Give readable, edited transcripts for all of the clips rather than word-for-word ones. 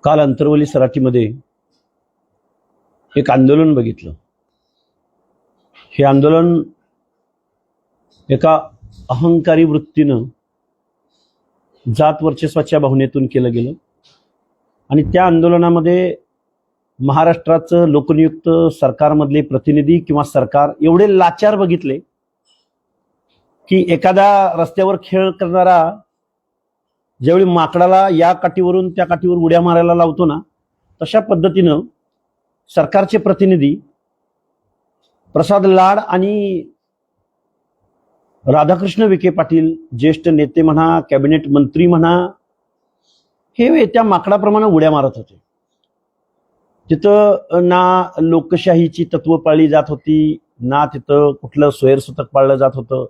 काल अंतरवली सराटीमध्ये एक आंदोलन बघितलं. हे आंदोलन एका अहंकारी वृत्तीनं जात वर्चस्वाच्या भावनेतून केलं गेलं आणि त्या आंदोलनामध्ये महाराष्ट्राचं लोकनियुक्त सरकारमधले प्रतिनिधी किंवा सरकार एवढे लाचार बघितले की एखादा रस्त्यावर खेळ करणारा ज्यावेळी माकडाला या काठीवरून त्या काठीवर उड्या मारायला लावतो ना, तशा पद्धतीनं सरकारचे प्रतिनिधी प्रसाद लाड आणि राधाकृष्ण विखे पाटील, ज्येष्ठ नेते म्हणा, कॅबिनेट मंत्री म्हणा, हे त्या माकडाप्रमाणे उड्या मारत होते. तिथं ना लोकशाहीची तत्व पाळली जात होती, ना तिथं कुठलं स्वैरसूतक पाळलं जात होतं.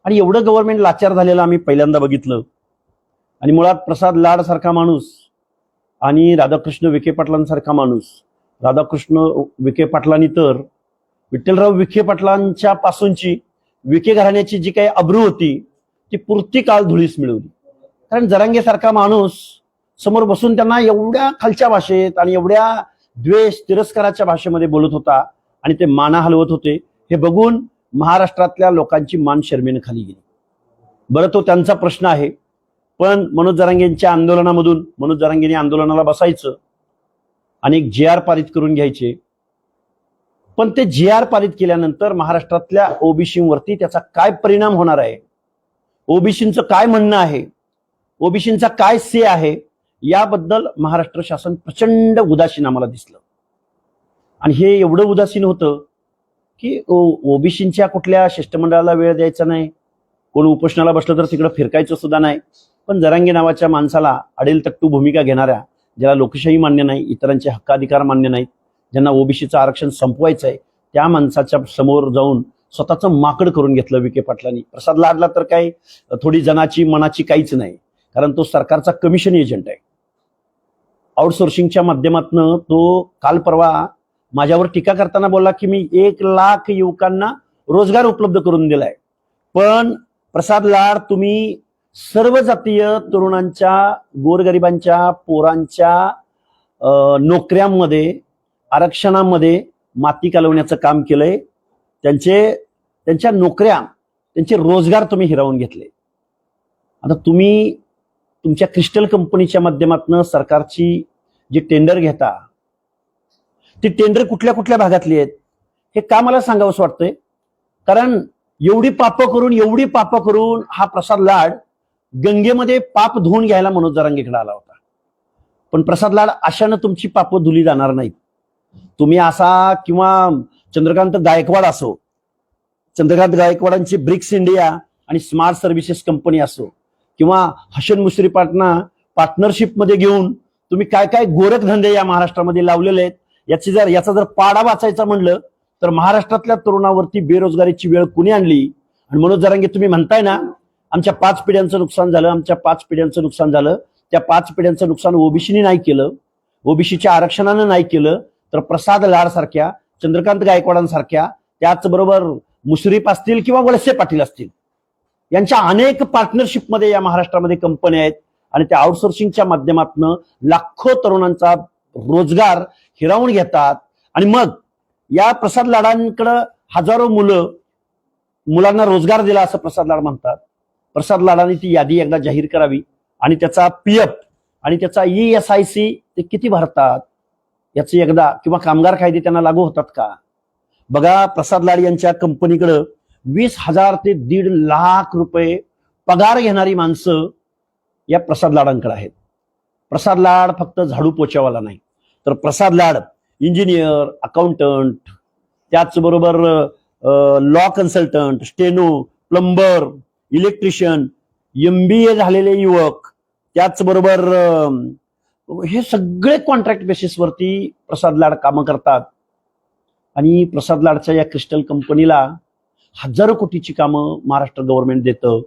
आणि एवढं गव्हर्नमेंट लाचार झालेलं आम्ही पहिल्यांदा बघितलं. आणि मुळात प्रसाद लाड सारखा माणूस आणि राधाकृष्ण विखे पाटलांसारखा माणूस, राधाकृष्ण विखे पाटलांनी तर विठ्ठलराव विखे पाटलांच्या पासूनची विखे घराण्याची जी काही अब्रू होती ती पुरती काल धुळीस मिळवली. कारण जरांगे सारखा माणूस समोर बसून त्यांना एवढ्या खालच्या भाषेत आणि एवढ्या द्वेष तिरस्काराच्या भाषेमध्ये बोलत होता आणि ते माना हलवत होते. हे बघून महाराष्ट्रातल्या लोकांची मान शर्मेनं खाली गेली. बरं, तो त्यांचा प्रश्न आहे, पण मनोज जरांगेंच्या आंदोलनामधून मनोज जरांगेंनी आंदोलनाला बसायचं आणि एक GR पारित करून घ्यायचे. पण ते GR पारित केल्यानंतर महाराष्ट्रातल्या ओबीसीवरती त्याचा काय परिणाम होणार आहे, ओबीसींचं काय म्हणणं आहे, ओबीसींचा काय से आहे, याबद्दल महाराष्ट्र शासन प्रचंड उदासीन आम्हाला दिसलं. आणि हे एवढं उदासीन होतं की ओबीसींच्या कुठल्या शिष्टमंडळाला वेळ द्यायचा नाही, कोण उपोषणाला बसलं तर तिकडं फिरकायचं सुद्धा नाही. पण जरांगे नावाच्या माणसाला अडेल तट्टू भूमिका घेणाऱ्या, ज्याला लोकशाही मान्य नाही, इतरांचे हक्काधिकार मान्य नाहीत, ज्यांना ओबीसीचं आरक्षण संपवायचं आहे, त्या माणसाच्या समोर जाऊन स्वतःचं माकड करून घेतलं विखे पाटलांनी. प्रसाद लाडला तर काही थोडी जनाची मनाची काहीच नाही, कारण तो सरकारचा कमिशन एजंट आहे. आउटसोर्सिंगच्या माध्यमातून तो काल परवा माझ्यावर टीका करताना बोलला की मी 1,00,000 युवकांना रोजगार उपलब्ध करून दिलाय. पण प्रसाद लाड, तुम्ही सर्व जातीय तरुणांच्या, गोरगरिबांच्या पोरांच्या नोकऱ्यांमध्ये, आरक्षणामध्ये माती कालवण्याचं काम केलंय. त्यांच्या नोकऱ्या, त्यांचे रोजगार तुम्ही हिरावून घेतले. आता तुम्ही तुमच्या क्रिस्टल कंपनीच्या माध्यमातून सरकारची जी टेंडर घेता, ती टेंडर कुठल्या कुठल्या भागातली आहेत हे का मला सांगावंसं वाटतंय. कारण एवढी पापं करून हा प्रसाद लाड गंगेमध्ये पाप धुवून घ्यायला मनोज जरांगेकडे आला होता. पण प्रसाद लाड, अशानं तुमची पापं धुली जाणार नाहीत. तुम्ही असा, किंवा चंद्रकांत गायकवाड असो, चंद्रकांत गायकवाडांची ब्रिक्स इंडिया आणि स्मार्ट सर्व्हिसेस कंपनी असो, किंवा हसन मुश्रीफांना पार्टनरशिपमध्ये घेऊन तुम्ही काय काय गोरखधंदे या महाराष्ट्रामध्ये लावलेले आहेत, याचा जर पाडा वाचायचा म्हणलं तर महाराष्ट्रातल्या तरुणावरती बेरोजगारीची वेळ कुणी आणली. आणि मनोज जरांगे, तुम्ही म्हणताय ना आमच्या 5 पिढ्यांचं नुकसान झालं, आमच्या 5 पिढ्यांचं नुकसान झालं. त्या 5 पिढ्यांचं नुकसान ओबीसीनी नाही केलं, ओबीसीच्या आरक्षणानं नाही केलं, तर प्रसाद लाड सारख्या, चंद्रकांत गायकवाडांसारख्या, त्याचबरोबर मुश्रीफ असतील किंवा वळसे पाटील असतील, यांच्या अनेक पार्टनरशिपमध्ये या महाराष्ट्रामध्ये कंपन्या आहेत. आणि त्या आउटसोर्सिंगच्या माध्यमातून लाखो तरुणांचा रोजगार हिरावून घेतात. आणि मग या प्रसाद लाडांकडं हजारो मुलांना रोजगार दिला असं प्रसाद लाड म्हणतात. प्रसाद लाडांनी ती यादी एकदा जाहीर करावी आणि त्याचा PF आणि त्याचा ESIC ते किती भरतात याचं एकदा, किंवा कामगार कायदे त्यांना लागू होतात का बघा. प्रसाद लाड यांच्या कंपनीकडं 20,000 ते 1,50,000 रुपये पगार घेणारी माणसं या प्रसाद लाडांकडे आहेत. प्रसाद लाड फक्त झाडू पोछावाला नाही, तर प्रसाद लाड इंजिनियर, अकाउंटंट, त्याचबरोबर law consultant, steno, plumber, electrician, MBA झालेले युवक, त्याचबरोबर हे सगळे कॉन्ट्रॅक्ट बेसिसवरती प्रसाद लाड कामं करतात. आणि प्रसाद लाडच्या या क्रिस्टल कंपनीला हजारो कोटीची कामं महाराष्ट्र गव्हर्नमेंट देतं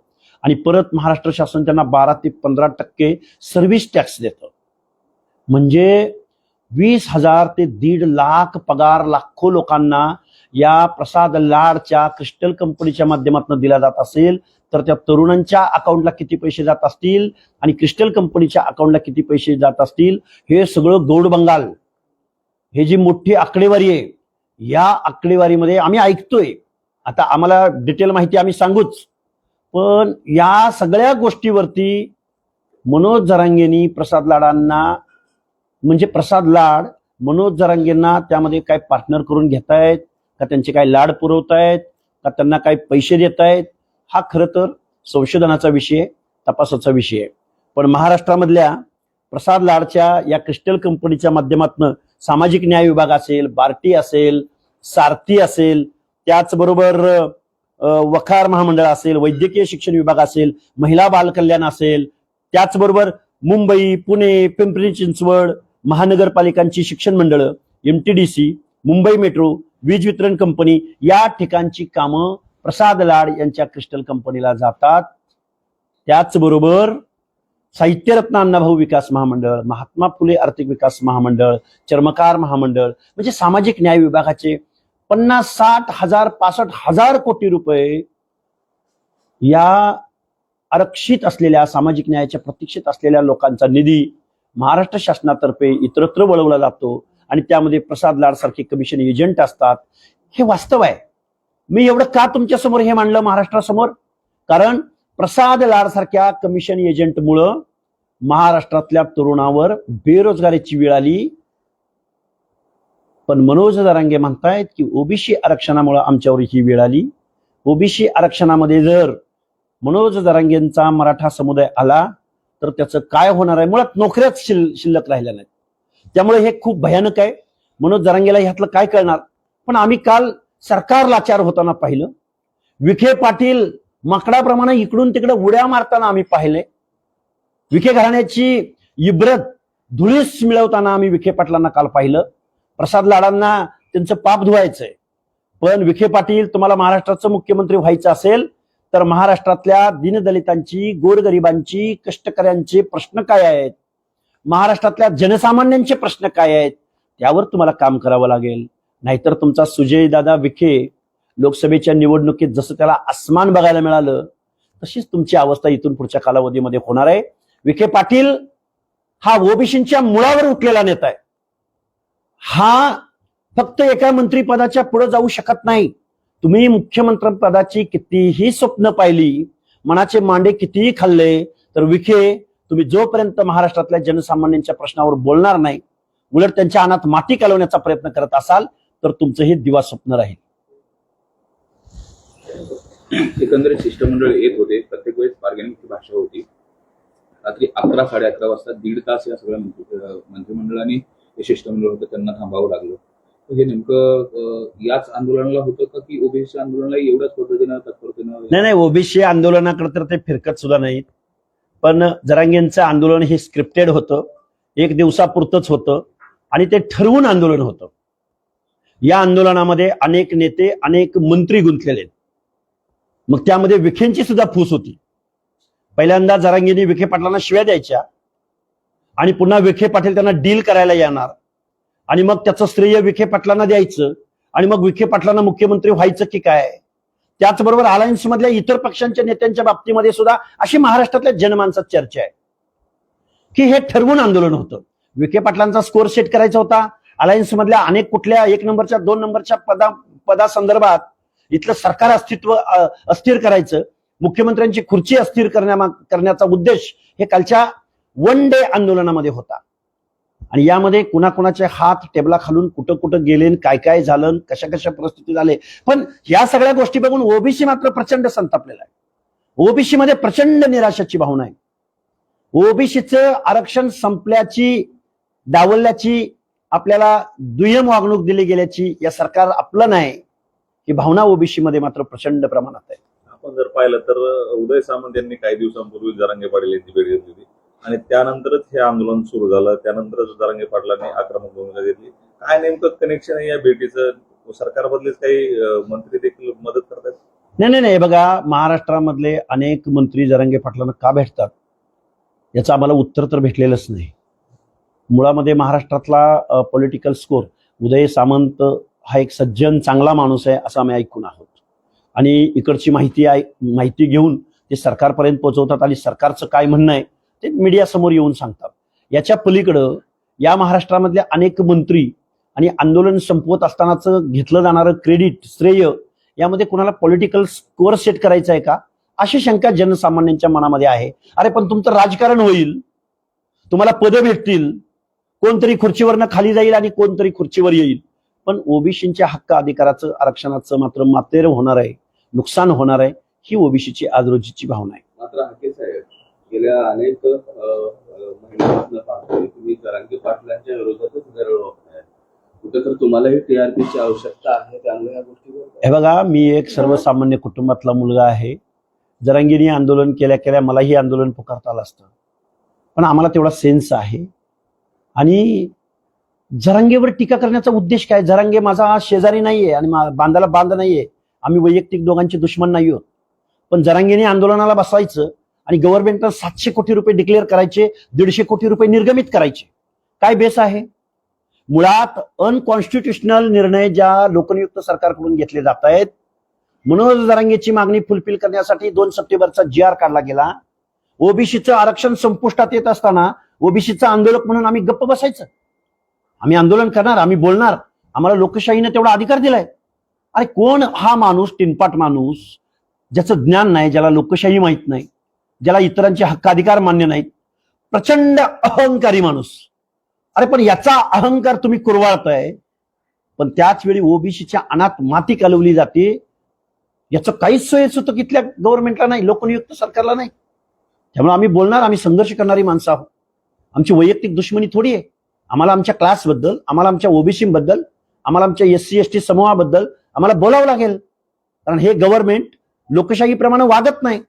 आणि परत महाराष्ट्र शासन त्यांना 12 ते 15% सर्व्हिस टॅक्स देतं. म्हणजे 20,000 ते 1,50,000 पगार लाखो लोकांना या प्रसाद लाडच्या क्रिस्टल कंपनीच्या माध्यमातून दिला जात असेल, तर त्या तरुणांच्या अकाउंटला किती पैसे जात असतील आणि क्रिस्टल कंपनीच्या अकाउंटला किती पैसे जात असतील, हे सगळं गौड बंगाल, हे जी मोठी आकडेवारी आहे, या आकडेवारीमध्ये आम्ही ऐकतोय. आता आम्हाला डिटेल माहिती आम्ही सांगूच, पण या सगळ्या गोष्टीवरती मनोज जरांगेंनी प्रसाद लाडांना, म्हणजे प्रसाद लाड मनोज जरांगेंना त्यामध्ये काय पार्टनर करून घेतायत का, त्यांचे काय लाड पुरवतायत का, त्यांना काय पैसे देतायत, हा खरं तर संशोधनाचा विषय, तपासाचा विषय आहे. पण महाराष्ट्रामधल्या प्रसाद लाडच्या या क्रिस्टल कंपनीच्या माध्यमातून सामाजिक न्याय विभाग असेल, बार्टी असेल, सारथी असेल, त्याचबरोबर वखार महामंडळ असेल, वैद्यकीय शिक्षण विभाग असेल, महिला बाल कल्याण असेल, त्याचबरोबर मुंबई, पुणे, पिंपरी चिंचवड महानगरपालिकांची शिक्षण मंडळं, MTDC, मुंबई मेट्रो, वीज वितरण कंपनी, या ठिकाणची कामं प्रसाद लाड यांच्या क्रिस्टल कंपनीला जातात. त्याचबरोबर साहित्यरत्न अण्णाभाऊ विकास महामंडळ, महात्मा फुले आर्थिक विकास महामंडळ, चर्मकार महामंडळ, म्हणजे सामाजिक न्याय विभागाचे 50, 60, 1000, 65,000 कोटी रुपये या आरक्षित असलेल्या, सामाजिक न्यायाच्या प्रतीक्षेत असलेल्या लोकांचा निधी महाराष्ट्र शासनातर्फे इतरत्र वळवला जातो आणि त्यामध्ये प्रसाद लाड सारखे कमिशन एजंट असतात. हे वास्तव आहे. मी एवढं का तुमच्या समोर हे मांडलं महाराष्ट्रासमोर? कारण प्रसाद लाड सारख्या कमिशन एजंटमुळं महाराष्ट्रातल्या तरुणावर बेरोजगारीची वेळ आली. पण मनोज जरांगे म्हणतायत की ओबीसी आरक्षणामुळे आमच्यावर ही वेळ आली. ओबीसी आरक्षणामध्ये जर मनोज जरांगेंचा मराठा समुदाय आला तर त्याचं काय होणार आहे? मुळात नोकऱ्याच शिल्लक राहिल्या नाहीत. त्यामुळे हे खूप भयानक आहे. मनोज जरांगेला ह्यातलं काय कळणार? पण आम्ही काल सरकार लाचार होताना पाहिलं. विखे पाटील माकडाप्रमाणे इकडून तिकडे उड्या मारताना आम्ही पाहिले. विखे घराण्याची इब्रत धुळीस मिळवताना आम्ही विखे पाटलांना काल पाहिलं. प्रसाद लाडांना त्यांचं पाप धुवायचंय. पण विखे पाटील, तुम्हाला महाराष्ट्राचं मुख्यमंत्री व्हायचं असेल तर महाराष्ट्रातल्या दीनदलितांची, गोरगरिबांची, कष्टकऱ्यांचे प्रश्न काय आहेत, महाराष्ट्रातल्या जनसामान्यांचे प्रश्न काय आहेत, त्यावर तुम्हाला काम करावं लागेल. नाहीतर तुमचा सुजयदादा विखे लोकसभेच्या निवडणुकीत जसं त्याला आसमान बघायला मिळालं तशीच तुमची अवस्था इथून पुढच्या कालावधीमध्ये होणार आहे. विखे पाटील हा ओबीसींच्या मुळावर उठलेला नेता आहे. हा फक्त एका मंत्रीपदाच्या पुढे जाऊ शकत नाही. तुम्ही मुख्यमंत्री पदाची कितीही स्वप्न पाहिली, मनाचे मांडे कितीही खाल्ले, तर विखे तुम्ही जोपर्यंत महाराष्ट्रातल्या जनसामान्यांच्या प्रश्नावर बोलणार नाही, उलट त्यांच्या अनात माती कालवण्याचा प्रयत्न करत असाल तर तुमचं हे दिवा स्वप्न राहील. एकंदरीत शिष्टमंडळ येत होते, प्रत्येक वेळेस बार्गेनिंगची भाषा होती. रात्री 11, 11:30 वाजता 1.5 तास या सगळ्या मंत्रिमंडळाने हे शिष्टमंडळ होतं त्यांना थांबावं लागलं. हे नेमकं याच आंदोलनाला होतं का की ओबीसी आंदोलनाला एवढ्याच पद्धतीनं तत्परतेनं? नाही, ओबीसी आंदोलनाकडे तर ते फिरकत सुद्धा नाहीत. पण जरांगेंचं आंदोलन हे स्क्रिप्टेड होतं, एक दिवसापुरतंच होतं आणि ते ठरवून आंदोलन होतं. या आंदोलनामध्ये अनेक नेते, अनेक मंत्री गुंतलेले. मग त्यामध्ये विखेंची सुद्धा फूस होती. पहिल्यांदा जरांगेंनी विखे पाटलांना शिव्या द्यायच्या आणि पुन्हा विखे पाटील त्यांना डील करायला येणार आणि मग त्याचं श्रेय विखे पाटलांना द्यायचं आणि मग विखे पाटलांना मुख्यमंत्री व्हायचं की काय. त्याचबरोबर अलायन्स मधल्या इतर पक्षांच्या नेत्यांच्या बाबतीमध्ये सुद्धा अशी महाराष्ट्रातल्या जनमानसात चर्चा आहे की हे ठरवून आंदोलन होतं. विखे पाटलांचा स्कोर सेट करायचा होता. अलायन्स मधल्या अनेक कुठल्या 1 नंबरच्या 2 नंबरच्या पदासंदर्भात इथलं सरकार अस्तित्व अस्थिर करायचं, मुख्यमंत्र्यांची खुर्ची अस्थिर करण्याचा उद्देश हे कालच्या 1 डे आंदोलनामध्ये होता. आणि यामध्ये कुणाकुणाचे हात टेबला खालून कुठं कुठं गेले, काय काय झालं, कशा कशा परिस्थिती झाले. पण या सगळ्या गोष्टी बघून ओबीसी मात्र प्रचंड संतापलेला आहे. ओबीसी मध्ये प्रचंड निराशाची भावना आहे. ओबीसीचं आरक्षण संपल्याची, डावलल्याची, आपल्याला दुय्यम वागणूक दिली गेल्याची, या सरकार आपलं नाही ही भावना ओबीसी मध्ये मात्र प्रचंड प्रमाणात आहे. आपण जर पाहिलं तर उदय सामंत यांनी काही दिवसांपूर्वी जरांगे पाटील यांची भेट घेतली होती आणि त्यानंतरच हे आंदोलन सुरू झालं. त्यानंतरच जरांगे पाटलांनी आक्रमक भूमिका घेतली. काय नेमकं कनेक्शन आहे या भेटीचं? सरकारमधलेच काही मंत्री देखील मदत करतात? नाही, बघा, महाराष्ट्रामधले अनेक मंत्री जरांगे पाटलांना का भेटतात याचं आम्हाला उत्तर तर भेटलेलंच नाही. मुळामध्ये महाराष्ट्रातला पॉलिटिकल स्कोर, उदय सामंत हा एक सज्जन चांगला माणूस आहे असं आम्ही ऐकून आहोत आणि इकडची माहिती घेऊन ते सरकारपर्यंत पोहोचवतात आणि सरकारचं काय म्हणणं आहे ते मीडियासमोर येऊन सांगतात. याच्या पलीकडं या महाराष्ट्रामधल्या अनेक मंत्री आणि आंदोलन संपवत असतानाचं घेतलं जाणारं क्रेडिट, श्रेय, यामध्ये कोणाला पॉलिटिकल स्कोअर सेट करायचं आहे का, अशी शंका जनसामान्यांच्या मनामध्ये आहे. अरे पण तुमचं राजकारण होईल, तुम्हाला पदं भेटतील, कोणतरी खुर्चीवरनं खाली जाईल आणि कोणतरी खुर्चीवर येईल, पण ओबीसीच्या हक्क अधिकाराचं, आरक्षणाचं मात्र मातेर होणार आहे, नुकसान होणार आहे, ही ओबीसीची आज रोजीची भावना आहे. मात्र हाके साहेब, गेल्या अनेक महिन्यांपासून पाहतोय तुम्ही जरांगे पाटलांच्या विरोधातच गरळ वापरताय. कुठेतरी तुम्हालाही टीआरपीची आवश्यकता आहे, त्यामुळे या गोष्टीवर हे बघा, मी एक सर्वसामान्य कुटुंबातला मुलगा आहे. जरांगीने आंदोलन केल्या केल्या मलाही आंदोलन पुकारता आलं असतं, पण आम्हाला तेवढा सेन्स आहे. आणि जरांगेवर टीका करण्याचा उद्देश काय? जरांगे माझा शेजारी नाहीये आणि बांधाला बांध नाहीये, आम्ही वैयक्तिक दोघांचे दुश्मन नाही आहोत. पण जरांगेने आंदोलनाला बसवायचं आणि गव्हर्नमेंटनं 700 कोटी रुपये डिक्लेअर करायचे, 150 कोटी रुपये निर्गमित करायचे, काय बेस आहे? मुळात अनकॉन्स्टिट्युशनल निर्णय ज्या लोकनियुक्त सरकारकडून घेतले जात आहेत, मनोज जरांगेची मागणी फुलफिल करण्यासाठी 2 सप्टेंबरचा GR काढला गेला. ओबीसीचं आरक्षण संपुष्टात येत असताना ओबीसीचा आंदोलक म्हणून आम्ही गप्प बसायचं? आम्ही आंदोलन करणार, आम्ही बोलणार, आम्हाला लोकशाहीने तेवढा अधिकार दिलाय. अरे कोण हा माणूस, टिनपाट माणूस, ज्याचं ज्ञान नाही, ज्याला लोकशाही माहित नाही, ज्याला इतरांचे हक्क अधिकार मान्य नाहीत, प्रचंड अहंकारी माणूस. अरे पण याचा अहंकार तुम्ही कुरवाळताय, पण त्याच वेळी ओबीसीच्या अनात माती कालवली जाते. याचं काहीच सोयच होतं इथल्या गव्हर्नमेंटला नाही, लोकनियुक्त सरकारला नाही. त्यामुळे आम्ही बोलणार, आम्ही संघर्ष करणारी माणसं आहोत. आमची वैयक्तिक दुश्मनी थोडी आहे. आम्हाला आमच्या क्लासबद्दल, आम्हाला आमच्या ओबीसीबद्दल, आम्हाला आमच्या SC ST समूहाबद्दल आम्हाला बोलावं लागेल, कारण हे गव्हर्नमेंट लोकशाहीप्रमाणे वागत नाही.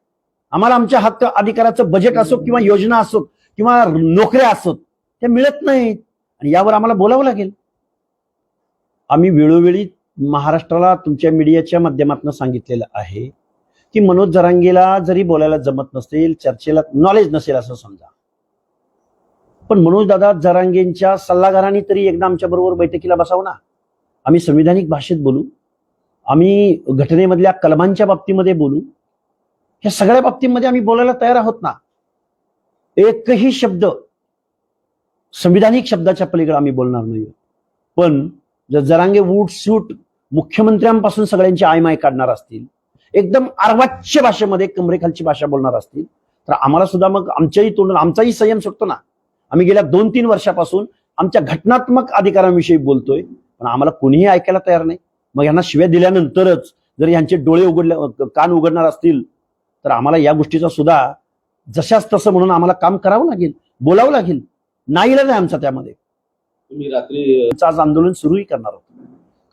आम्हाला आमच्या हक्क अधिकाराचं बजेट असो किंवा योजना असो किंवा नोकऱ्या असोत, ते मिळत नाहीत आणि यावर आम्हाला बोलावं लागेल. आम्ही वेळोवेळी महाराष्ट्राला तुमच्या मीडियाच्या माध्यमातून सांगितलेलं आहे की मनोज जरांगेला जरी बोलायला जमत नसेल, चर्चेला नॉलेज नसेल असं समजा, पण मनोज दादा जरांगेंच्या सल्लागारांनी तरी एकदा आमच्या बरोबर बैठकीला बसावं ना. आम्ही संविधानिक भाषेत बोलू, आम्ही घटनेमधल्या कलमांच्या बाबतीमध्ये बोलू, ह्या सगळ्या बाबतीमध्ये आम्ही बोलायला तयार आहोत ना. एकही शब्द संविधानिक शब्दाच्या पलीकडे आम्ही बोलणार नाही. पण जर जरांगे वूट सूट मुख्यमंत्र्यांपासून सगळ्यांची आयमाय काढणार असतील, एकदम अर्वाच्य भाषेमध्ये कमरेखालची भाषा बोलणार असतील, तर आम्हाला सुद्धा मग आमच्याही तोंडून आमचाही संयम सुटतो ना. आम्ही गेल्या 2-3 वर्षापासून आमच्या घटनात्मक अधिकारांविषयी बोलतोय, पण आम्हाला कोणीही ऐकायला तयार नाही. मग यांना शिव्या दिल्यानंतरच जर यांचे डोळे कान उघडणार असतील, तर आम्हाला या गोष्टीचा सुद्धा जशाच तसं म्हणून आम्हाला काम करावं लागेल, बोलावं लागेल. नाईलाज आहे आमचा त्यामध्ये. तुम्ही रात्री आज आंदोलन सुरूही करणार आहोत,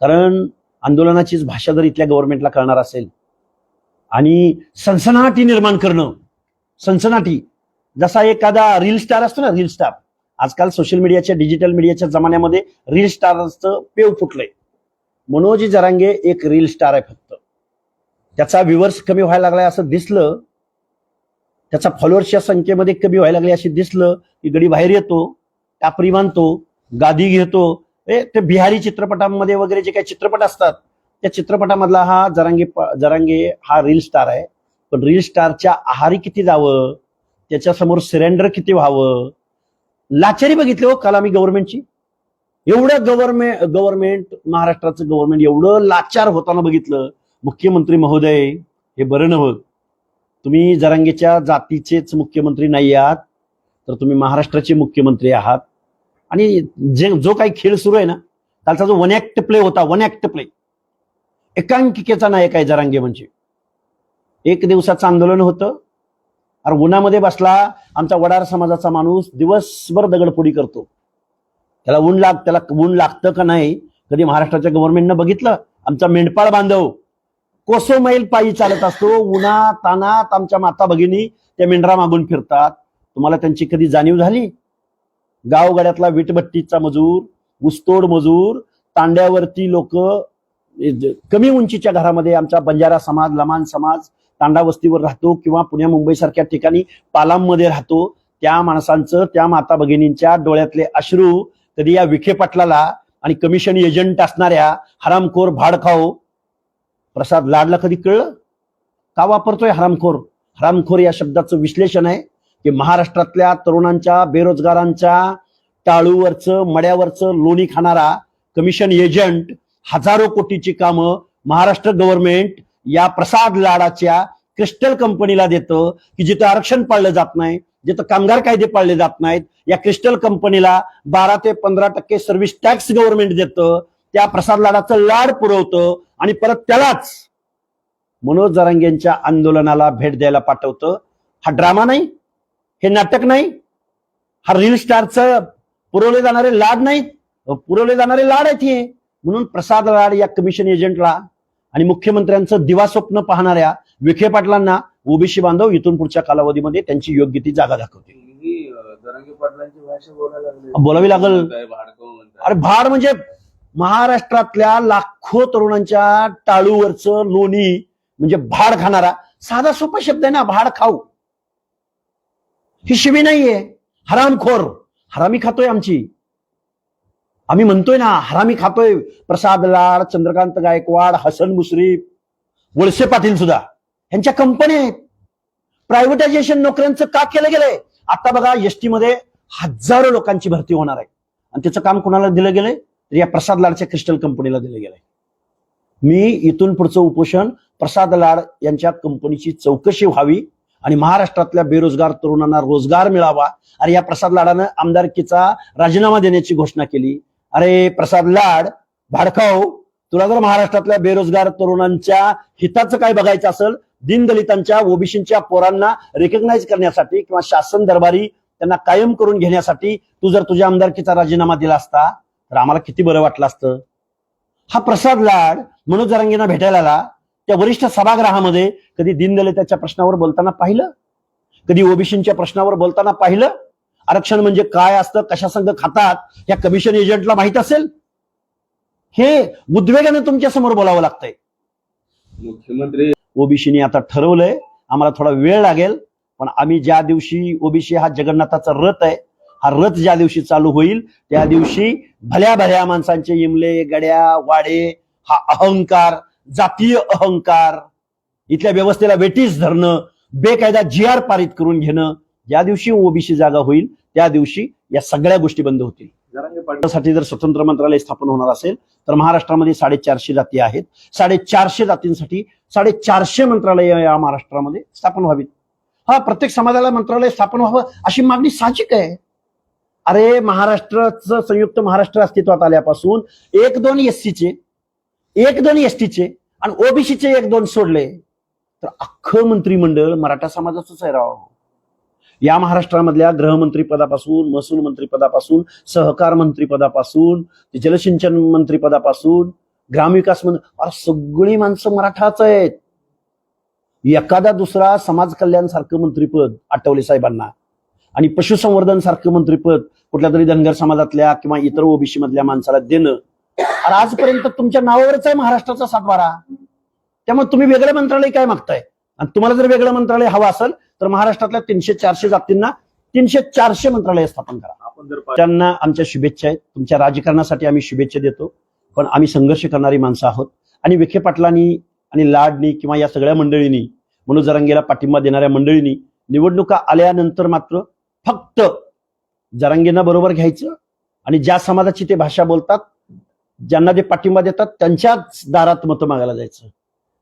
कारण आंदोलनाचीच भाषा जर इथल्या गव्हर्नमेंटला कळणार असेल आणि सनसनाटी निर्माण करणं, सनसनाटी, जसा एखादा रील स्टार असतो ना, रील स्टार, आजकाल सोशल मीडियाच्या, डिजिटल मीडियाच्या जमान्यामध्ये रील स्टारचं पेव फुटलंय. मनोज जरांगे एक रील स्टार आहे फक्त. त्याचा व्ह्यूअर्स कमी व्हायला लागलाय असं दिसलं, त्याचा फॉलोअर्सच्या संख्येमध्ये कमी व्हायला लागली अशी दिसलं की गडी बाहेर येतो, टापरी बांधतो, गादी घेतो. ते बिहारी चित्रपटांमध्ये वगैरे जे काही चित्रपट असतात, त्या चित्रपटामधला हा जरांगे हा रील स्टार आहे. पण रील स्टारच्या आहारी किती जावं, त्याच्यासमोर सरेंडर किती व्हावं, लाचारी बघितली हो काल आम्ही गव्हर्नमेंटची. एवढं गव्हर्नमेंट महाराष्ट्राचं गव्हर्नमेंट एवढं लाचार होताना बघितलं. मुख्यमंत्री महोदय, हे बरं नव्हतं. तुम्ही जरांगेच्या जातीचेच मुख्यमंत्री नाही आहात, तर तुम्ही महाराष्ट्राचे मुख्यमंत्री आहात. आणि जो काही खेळ सुरू आहे ना, कालचा जो 1 ऍक्ट प्ले होता, 1 ऍक्ट प्ले, एकांकिकेचा नायक आहे जरांगे. म्हणजे 1 दिवसाचं आंदोलन होतं, अरे उन्हामध्ये बसला आमचा वडार समाजाचा माणूस, दिवसभर दगडफोडी करतो. त्याला ऊन लागतं का नाही कधी महाराष्ट्राच्या गव्हर्नमेंटनं बघितलं? आमचा मेंढपाळ बांधव कोसो मैल पायी चालत असतो, उन्हा तानात आमच्या माता भगिनी त्या मेंढरा मागून फिरतात. तुम्हाला त्यांची कधी जाणीव झाली? गावगाड्यातला वीटभट्टीचा मजूर, ऊसतोड मजूर, तांड्यावरती लोक, कमी उंचीच्या घरामध्ये आमचा बंजारा समाज, लमाण समाज तांडा वस्तीवर राहतो किंवा पुण्या मुंबई सारख्या ठिकाणी पालाममध्ये राहतो. त्या माणसांचं, त्या माता भगिनींच्या डोळ्यातले अश्रू कधी या विखे पाटलाला आणि कमिशन एजंट असणाऱ्या हरामखोर भाडखाओ प्रसाद लाडला कधी कळलं? का वापरतोय हरामखोर? हरामखोर या शब्दाचं विश्लेषण आहे की महाराष्ट्रातल्या तरुणांच्या, बेरोजगारांच्या टाळूवरचं, मड्यावरचं लोणी खाणारा कमिशन एजंट हजारो कोटीची कामं महाराष्ट्र गव्हर्नमेंट या प्रसाद लाडाच्या क्रिस्टल कंपनीला देतं की जिथं आरक्षण पाळलं जात नाही, जिथं कामगार कायदे पाळले जात नाहीत, या क्रिस्टल कंपनीला 12 ते 15% सर्व्हिस टॅक्स गव्हर्नमेंट देतं, त्या प्रसाद लाडाचं लाड पुरवतं आणि परत त्यालाच मनोज जरांगेंच्या आंदोलनाला भेट द्यायला पाठवतं. हा ड्रामा नाही, हे नाटक नाही, हा रील स्टारचं पुरवले जाणारे लाड नाहीत, पुरवले जाणारे लाड आहेत हे. म्हणून प्रसाद लाड या कमिशन एजंटला आणि मुख्यमंत्र्यांचं दिवास्वप्न पाहणाऱ्या विखे पाटलांना ओबीसी बांधव इथून पुढच्या कालावधीमध्ये त्यांची योग्य ती जागा दाखवतील. जरांगे पाटलांची भाषा बोलावी लागल. अरे भाड म्हणजे महाराष्ट्रातल्या लाखो तरुणांच्या टाळूवरचं लोणी म्हणजे भाड खाणारा साधा सोपा शब्द आहे ना, भाड खाऊ. ही शिवी नाहीये, हरामखोर, हरामी खातोय आमची. आम्ही म्हणतोय ना हरामी खातोय. प्रसाद लाड, चंद्रकांत गायकवाड, हसन मुश्रीफ, वळसे पाटील सुद्धा यांच्या कंपन्या आहेत. प्रायव्हेटायझेशन नोकऱ्यांचं का केलं गेलंय? आता बघा एसटी मध्ये हजारो लोकांची भरती होणार आहे आणि त्याचं काम कोणाला दिलं गेलंय? तर या प्रसाद लाडच्या क्रिस्टल कंपनीला दिलं गेलंय. मी इथून पुढचं उपोषण प्रसाद लाड यांच्या कंपनीची चौकशी व्हावी आणि महाराष्ट्रातल्या बेरोजगार तरुणांना रोजगार मिळावा. अरे या प्रसाद लाडानं आमदारकीचा राजीनामा देण्याची घोषणा केली. अरे प्रसाद लाड भाडखाऊ, तुला जर महाराष्ट्रातल्या बेरोजगार तरुणांच्या हिताचं काय बघायचं असेल, दीनदलितांच्या, ओबीसीच्या पोरांना रिकग्नाइज करण्यासाठी किंवा शासन दरबारी त्यांना कायम करून घेण्यासाठी तू जर तुझ्या आमदारकीचा राजीनामा दिला असता तर आम्हाला किती बरं वाटलं असतं. हा प्रसाद लाड मनोज जरांगेंना भेटायला आला, त्या वरिष्ठ सभागृहामध्ये कधी दीनदलिताच्या प्रश्नावर बोलताना पाहिलं? कधी ओबीसीच्या प्रश्नावर बोलताना पाहिलं? आरक्षण म्हणजे काय असतं, कशासंग खातात या कमिशन एजंटला माहित असेल? हे उद्वेगाने तुमच्या समोर बोलावं लागतंय. मुख्यमंत्री ओबीसीने आता ठरवलंय, आम्हाला थोडा वेळ लागेल, पण आम्ही ज्या दिवशी, ओबीसी हा जगन्नाथाचा रथ आहे, हा रथ ज्या दिवशी चालू होईल त्या दिवशी भल्या भल्या माणसांचे इमले, गड्या, वाडे, हा अहंकार, जातीय अहंकार, इथल्या व्यवस्थेला वेटीस धरणं, बेकायदा GR पारित करून घेणं, ज्या दिवशी ओबीसी जागा होईल त्या दिवशी या सगळ्या गोष्टी बंद होतील. जरांगे पाटील साठी जर स्वतंत्र मंत्रालय स्थापन होणार असेल तर महाराष्ट्रामध्ये 450 जाती आहेत. 450 जातींसाठी 450 मंत्रालय या महाराष्ट्रामध्ये स्थापन व्हावीत. हा, प्रत्येक समाजाला मंत्रालय स्थापन व्हावं अशी मागणी साहजिक आहे. अरे महाराष्ट्राचं, संयुक्त महाराष्ट्र अस्तित्वात आल्यापासून 1-2 SCचे, 1-2 STचे आणि ओबीसीचे 1-2 सोडले तर अख्खं मंत्रिमंडळ मराठा समाजाचंच आहे राव. या महाराष्ट्रामधल्या गृहमंत्री पदापासून, महसूल मंत्री पदापासून, सहकार मंत्री पदापासून, जलसिंचन मंत्री पदापासून, ग्रामविकास मंत्री, सगळी माणसं मराठाच आहेत. एखादा दुसरा समाज कल्याण सारखं मंत्रीपद आठवले साहेबांना आणि पशुसंवर्धन सारखं मंत्रीपद कुठल्या तरी धनगर समाजातल्या किंवा इतर ओबीसी मधल्या माणसाला देणं, आजपर्यंत तुमच्या नावावरच आहे महाराष्ट्राचा 7-12. त्यामुळे तुम्ही वेगळं मंत्रालय काय मागताय? आणि तुम्हाला जर वेगळं मंत्रालय हवं असेल तर महाराष्ट्रातल्या 300-400 जातींना 300-400 मंत्रालय स्थापन करा. आपण जर त्यांना आमच्या शुभेच्छा आहेत. तुमच्या राजकारणासाठी आम्ही शुभेच्छा देतो, पण आम्ही संघर्ष करणारी माणसं आहोत. आणि विखे पाटलांनी आणि लाडनी किंवा या सगळ्या मंडळींनी, मनोज जरांगेला पाठिंबा देणाऱ्या मंडळींनी निवडणुका आल्यानंतर मात्र फक्त जरांगेंना बरोबर घ्यायचं आणि ज्या समाजाची ते भाषा बोलतात, ज्यांना ते पाठिंबा देतात त्यांच्याच दारात मतं मागायला जायचं.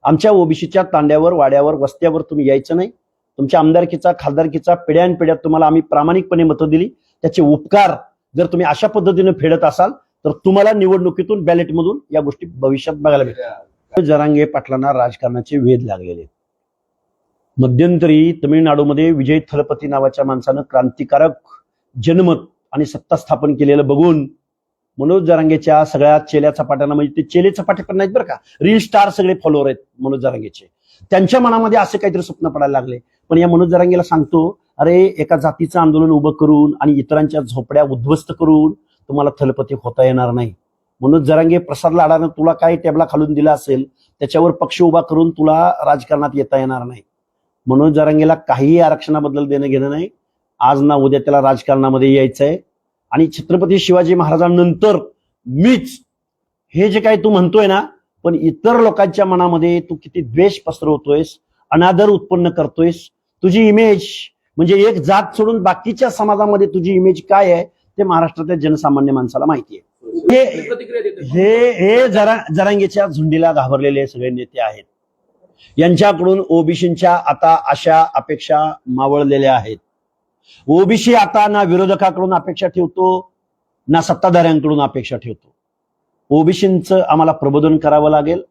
आमच्या ओबीसीच्या तांड्यावर, वाड्यावर, वस्त्यावर तुम्ही यायचं नाही. तुमच्या आमदारकीचा, खासदारकीचा पिढ्यानपिढ्यात तुम्हाला आम्ही प्रामाणिकपणे मतं दिली, त्याचे उपकार जर तुम्ही अशा पद्धतीने फेडत असाल तर तुम्हाला निवडणुकीतून, बॅलेटमधून या गोष्टी भविष्यात बघायला भेटतात. जरांगे पाटलांना राजकारणाचे वेध लागलेले. मध्यंतरी तमिळनाडूमध्ये विजय थलपती नावाच्या माणसानं क्रांतिकारक जनमत आणि सत्ता स्थापन केलेलं बघून मनोज जरांगेच्या सगळ्या चेल्या चपाट्यांना, म्हणजे ते चेले चपाटे पण नाहीत बरं का, रील स्टार सगळे फॉलोअर आहेत मनोज जरांगेचे, त्यांच्या मनामध्ये असे काहीतरी स्वप्न पडायला लागले. पण या मनोज जरांगेला सांगतो, अरे एका जातीचं आंदोलन उभं करून आणि इतरांच्या झोपड्या उद्ध्वस्त करून तुम्हाला थलपती होता येणार नाही. मनोज जरांगे, प्रसाद लाडानं तुला काय टेबला खालून दिला असेल त्याच्यावर पक्ष उभा करून तुला राजकारणात येता येणार नाही. मनोज जरांगेला काहीही आरक्षणाबद्दल देणं घेणं नाही. आज ना उद्या त्याला राजकारणामध्ये यायचंय आणि छत्रपती शिवाजी महाराजांनंतर मीच, हे जे काही तू म्हणतोय ना, पण इतर लोकांच्या मनामध्ये तू किती द्वेष पसरवतोयस, अनादर उत्पन्न करतोयस, तुझी इमेज म्हणजे एक जात सोडून बाकीच्या समाजामध्ये तुझी इमेज काय आहे ते महाराष्ट्रातल्या जनसामान्य माणसाला माहिती आहे. प्रतिक्रिया देतात. हे जरांगेच्या झुंडीला घाबरलेले सगळे नेते आहेत. यांच्याकडून ओबीसींच्या आता आशा अपेक्षा मावळलेल्या आहेत. ओबीसी आता ना विरोधकाकडून अपेक्षा ठेवतो ना सत्ताधाऱ्यांकडून अपेक्षा ठेवतो. ओबीसींचं आम्हाला प्रबोधन करावं लागेल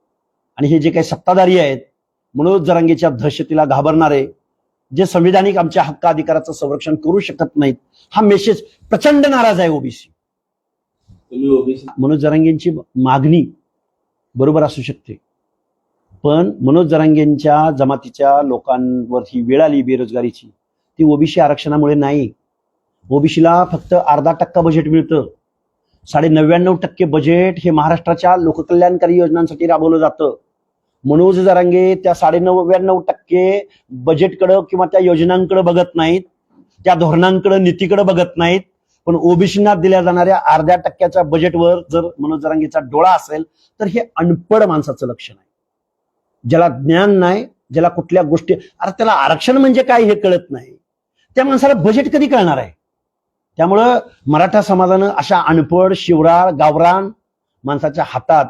आणि हे जे काही सत्ताधारी आहेत मनोज जरांगेच्या दहशतीला घाबरणारे जे संविधानिक आमच्या हक्क अधिकाराचं संरक्षण करू शकत नाहीत हा मेसेज प्रचंड नाराज आहे ओबीसी. मनोज जरांगेंची मागणी बरोबर असू शकते पण मनोज जरांगेंच्या जमातीच्या लोकांवर ही वेळ आली बेरोजगारीची ती ओबीसी आरक्षणामुळे नाही. ओबीसीला फक्त 0.5% बजेट मिळतं. 99.5% बजेट हे महाराष्ट्राच्या लोककल्याणकारी योजनांसाठी राबवलं जातं. मनोज जरांगे त्या 99.5% बजेटकडं किंवा त्या योजनांकडे बघत नाहीत, त्या धोरणांकडे नीतीकडे बघत नाहीत. पण ओबीसींना दिल्या जाणाऱ्या 0.5% बजेटवर जर मनोज जरांगेचा डोळा असेल तर हे अनपढ माणसाचं लक्षण आहे. ज्याला ज्ञान नाही, ज्याला कुठल्या गोष्टी अरे त्याला आरक्षण म्हणजे काय हे कळत नाही, त्या माणसाला बजेट कधी कळणार आहे. त्यामुळं मराठा समाजानं अशा अनपढ शिवराळ गावरान माणसाच्या हातात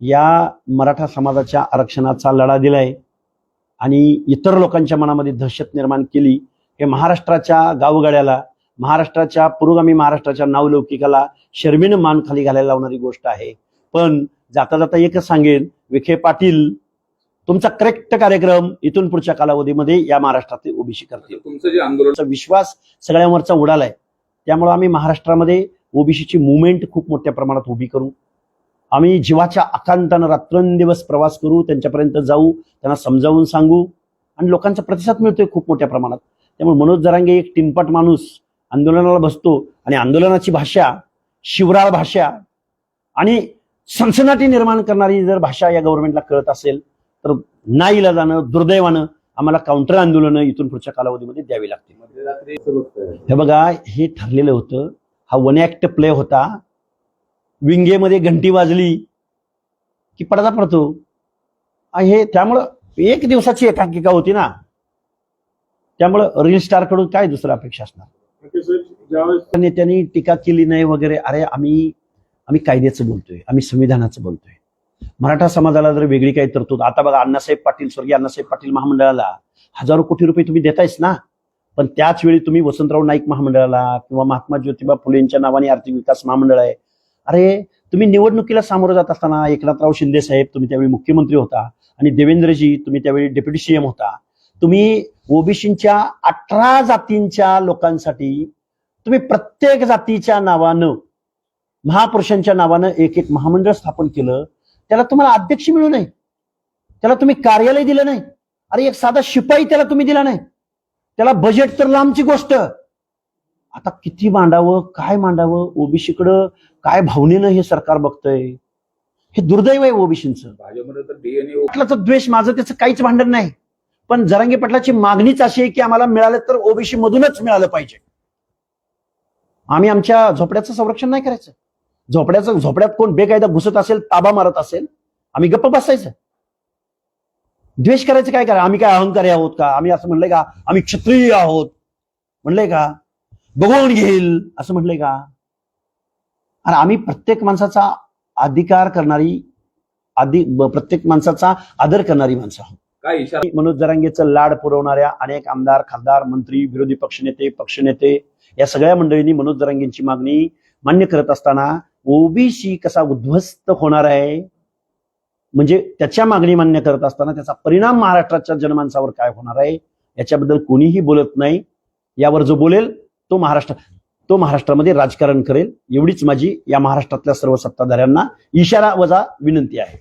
या मराठा समाजाच्या आरक्षणाचा लढा दिलाय आणि इतर लोकांच्या मनामध्ये दहशत निर्माण केली. हे महाराष्ट्राच्या गावगाड्याला, महाराष्ट्राच्या पुरोगामी महाराष्ट्राच्या नावलौकिकाला शर्मीनं मान खाली घालायला लावणारी गोष्ट आहे. पण जाता जाता एकच सांगेन, विखे पाटील तुमचा करेक्ट कार्यक्रम इथून पुढच्या कालावधीमध्ये या महाराष्ट्रातील ओबीसी करतील. तुमचं जे आंदोलन विश्वास सगळ्यांवरचा उडालाय. त्यामुळे आम्ही महाराष्ट्रामध्ये ओबीसीची मुवमेंट खूप मोठ्या प्रमाणात उभी करू. आम्ही जीवाच्या आकांतानं रात्रंदिवस प्रवास करू, त्यांच्यापर्यंत जाऊ, त्यांना समजावून सांगू आणि लोकांचा प्रतिसाद मिळतोय खूप मोठ्या प्रमाणात. त्यामुळे मनोज जरांगे एक टिनपट माणूस आंदोलनाला बसतो आणि आंदोलनाची भाषा शिवराळ भाषा आणि सनसनाटी निर्माण करणारी जर भाषा या गव्हर्नमेंटला कळत असेल तर नाईलाजानं दुर्दैवानं आम्हाला काउंटर आंदोलनं इथून पुढच्या कालावधीमध्ये द्यावी लागतील. हे बघा, हे ठरलेलं होतं. हा 1 ऍक्ट प्ले होता. विंगेमध्ये घंटी वाजली की पडदा पडतो. हे त्यामुळं 1 दिवसाची एकांकिका होती ना, त्यामुळं रील स्टार कडून काय दुसरं अपेक्षा असणार. नेत्यांनी टीका केली नाही वगैरे. अरे आम्ही कायद्याचं बोलतोय, आम्ही संविधानाचं बोलतोय. मराठा समाजाला जर वेगळी काही तरतूद, आता बघा अण्णासाहेब पाटील, स्वर्गीय अण्णासाहेब पाटील महामंडळाला 1000 कोटी रुपये तुम्ही देतायच ना, पण त्याच वेळी तुम्ही वसंतराव नाईक महामंडळाला किंवा महात्मा ज्योतिबा फुलेंच्या नावाने आर्थिक विकास महामंडळ आहे. अरे तुम्ही निवडणुकीला सामोरं जात असताना एकनाथराव शिंदे साहेब तुम्ही त्यावेळी मुख्यमंत्री होता आणि देवेंद्रजी तुम्ही त्यावेळी डेप्युटी सीएम होता. तुम्ही ओबीसींच्या 18 जातींच्या लोकांसाठी तुम्ही प्रत्येक जातीच्या नावानं महापुरुषांच्या नावानं एक महामंडळ स्थापन केलं. त्याला तुम्हाला अध्यक्ष मिळू नये, त्याला तुम्ही कार्यालय दिलं नाही. अरे एक साधा शिपाई त्याला तुम्ही दिला नाही. त्याला बजेट तर लांबची गोष्ट. आता किती मांडावं, काय मांडावं, ओबीसीकडं काय भावनेनं हे सरकार बघतंय. हे दुर्दैव आहे ओबीसींचं. भाजपमध्ये तर डीएनए पाटलाचा द्वेष, माझं त्याचं काहीच भांडण नाही, पण जरांगे पाटलाची मागणीच अशी आहे की आम्हाला मिळालं तर ओबीसी मधूनच मिळालं पाहिजे. आम्ही आमच्या झोपड्याचं संरक्षण नाही करायचं. झोपड्यात कोण बेकायदा घुसत असेल, ताबा मारत असेल, आम्ही गप्प बसायचं. द्वेष करायचं काय करा. आम्ही काय अहंकारी आहोत का? आम्ही असं म्हणलंय का आम्ही क्षत्रिय आहोत म्हणलंय का? बघून घेईल असं म्हणलंय का? आणि आम्ही प्रत्येक माणसाचा अधिकार करणारी, प्रत्येक माणसाचा आदर करणारी माणसं आहोत. काय इशारा मनोज जरांगेचं लाड पुरवणाऱ्या अनेक आमदार, खासदार, मंत्री, विरोधी पक्षनेते या सगळ्या मंडळींनी मनोज जरांगेंची मागणी मान्य करत असताना ओबीसी कसा उद्ध्वस्त होणार आहे, म्हणजे त्याच्या मागणी मान्य करत असताना त्याचा परिणाम महाराष्ट्राच्या जनमानसावर काय होणार आहे याच्याबद्दल कोणीही बोलत नाही. यावर जो बोलेल तो महाराष्ट्रामध्ये राजकारण करेल. एवढीच माझी या महाराष्ट्रातल्या सर्व सत्ताधाऱ्यांना इशारा वजा विनंती आहे.